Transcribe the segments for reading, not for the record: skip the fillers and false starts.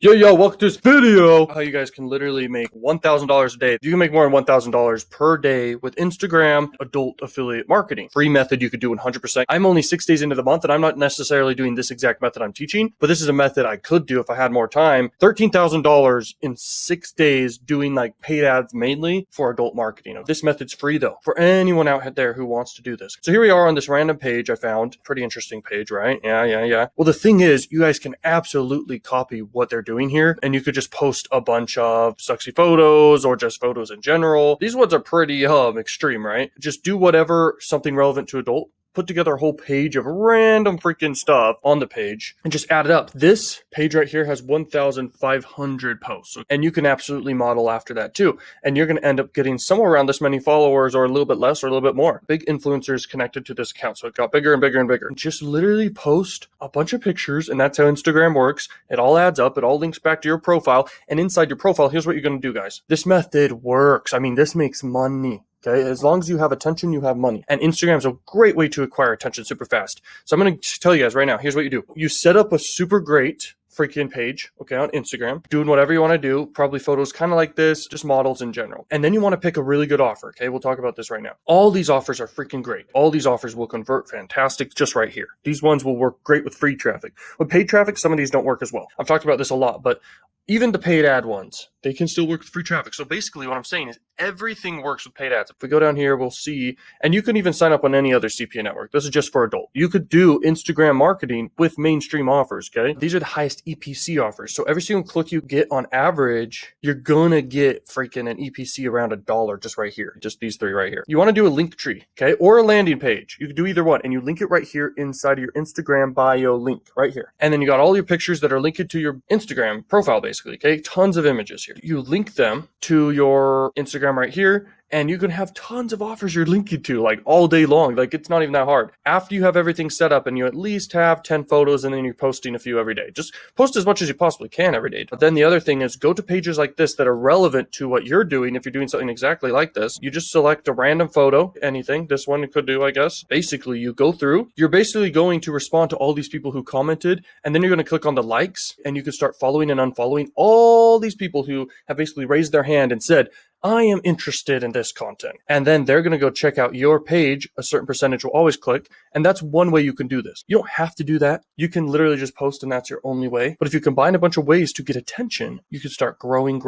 Yo, welcome to this video. How you guys can literally make $1,000 a day. You can make more than $1,000 per day with Instagram adult affiliate marketing. Free method you could do 100%. I'm only 6 days into the month and I'm not necessarily doing this exact method I'm teaching, but this is a method I could do if I had more time. $13,000 in 6 days doing like paid ads mainly for adult marketing. This method's free though for anyone out there who wants to do this. So here we are on this random page I found. Pretty interesting page, right? Yeah. Well, the thing is, you guys can absolutely copy what they're doing here, and you could just post a bunch of sexy photos or just photos in general. These ones are pretty extreme, right? Just do whatever, something relevant to adult. Put together a whole page of random freaking stuff on the page and just add it up. This page right here has 1,500 posts, and you can absolutely model after that too. And you're going to end up getting somewhere around this many followers, or a little bit less or a little bit more. Big influencers connected to this account, so it got bigger and bigger and bigger. Just literally post a bunch of pictures, and that's how Instagram works. It all adds up. It all links back to your profile, and inside your profile, here's what you're going to do, guys. This method works. I mean, this makes money. Okay, as long as you have attention, you have money. And Instagram's a great way to acquire attention super fast. So I'm going to tell you guys right now, here's what you do. You set up a super great freaking page, okay, on Instagram, doing whatever you want to do, probably photos kind of like this, just models in general. And then you want to pick a really good offer, okay? We'll talk about this right now. All these offers are freaking great. All these offers will convert fantastic just right here. These ones will work great with free traffic. With paid traffic, some of these don't work as well. I've talked about this a lot, but even the paid ad ones, they can still work with free traffic. So basically what I'm saying is everything works with paid ads. If we go down here, we'll see, and you can even sign up on any other CPA network. This is just for adult. You could do Instagram marketing with mainstream offers, okay? These are the highest EPC offers. So every single click you get on average, you're gonna get freaking an EPC around $1 just right here. Just these three right here. You wanna do a link tree, okay? Or a landing page. You can do either one, and you link it right here inside of your Instagram bio link right here. And then you got all your pictures that are linked to your Instagram profile basically, okay? Tons of images here. You link them to your Instagram right here, and you can have tons of offers you're linking to like all day long. Like, it's not even that hard. After you have everything set up and you at least have 10 photos, and then you're posting a few every day. Just post as much as you possibly can every day. But then the other thing is, go to pages like this that are relevant to what you're doing. If you're doing something exactly like this, you just select a random photo, anything. This one could do, I guess. Basically, you go through, you're basically going to respond to all these people who commented, and then you're going to click on the likes, and you can start following and unfollowing all these people who have basically raised their hand and said, I am interested in this content. And then they're going to go check out your page. A certain percentage will always click. And that's one way you can do this. You don't have to do that. You can literally just post, and that's your only way. But if you combine a bunch of ways to get attention, you can start growing.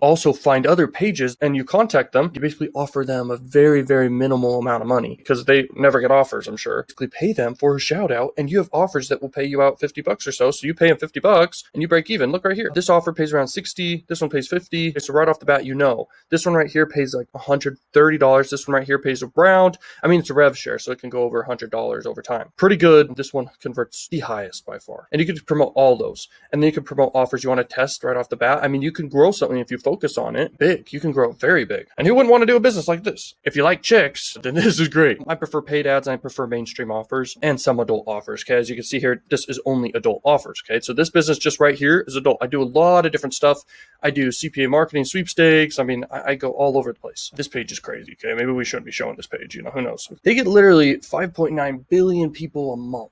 Also, find other pages and you contact them. You basically offer them a very, very minimal amount of money because they never get offers, I'm sure. Basically pay them for a shout out, and you have offers that will pay you out $50 or so. So you pay them $50 and you break even. Look right here. This offer pays around 60. This one pays 50. So right off the bat, you know. This one right here pays like $130. This one right here pays around, I mean, it's a rev share, so it can go over $100 over time. Pretty good. This one converts the highest by far. And you can promote all those. And then you can promote offers you want to test right off the bat. I mean, you can grow something if you focus on it big. You can grow it very big. And who wouldn't want to do a business like this? If you like chicks, then this is great. I prefer paid ads, and I prefer mainstream offers and some adult offers. Okay, as you can see here, this is only adult offers. Okay, so this business just right here is adult. I do a lot of different stuff. I do CPA marketing sweepstakes. I mean, I go all over the place. This page is crazy, okay? Maybe we shouldn't be showing this page, who knows? They get literally 5.9 billion people a month.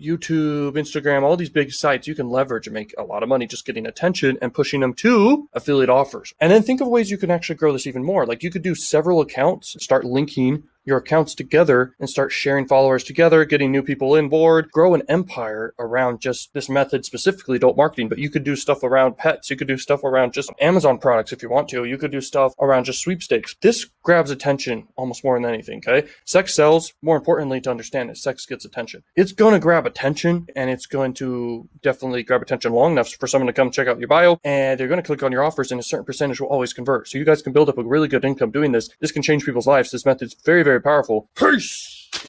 YouTube, Instagram, all these big sites you can leverage and make a lot of money just getting attention and pushing them to affiliate offers. And then think of ways you can actually grow this even more. Like, you could do several accounts, start linking your accounts together and start sharing followers together, getting new people in board, grow an empire around just this method, specifically adult marketing. But you could do stuff around pets. You could do stuff around just Amazon products if you want to. You could do stuff around just sweepstakes. This grabs attention almost more than anything, okay? Sex sells. More importantly, to understand it, sex gets attention. It's going to grab attention, and it's going to definitely grab attention long enough for someone to come check out your bio, and they're going to click on your offers, and a certain percentage will always convert. So you guys can build up a really good income doing this. This can change people's lives. This method's very, very powerful. Peace!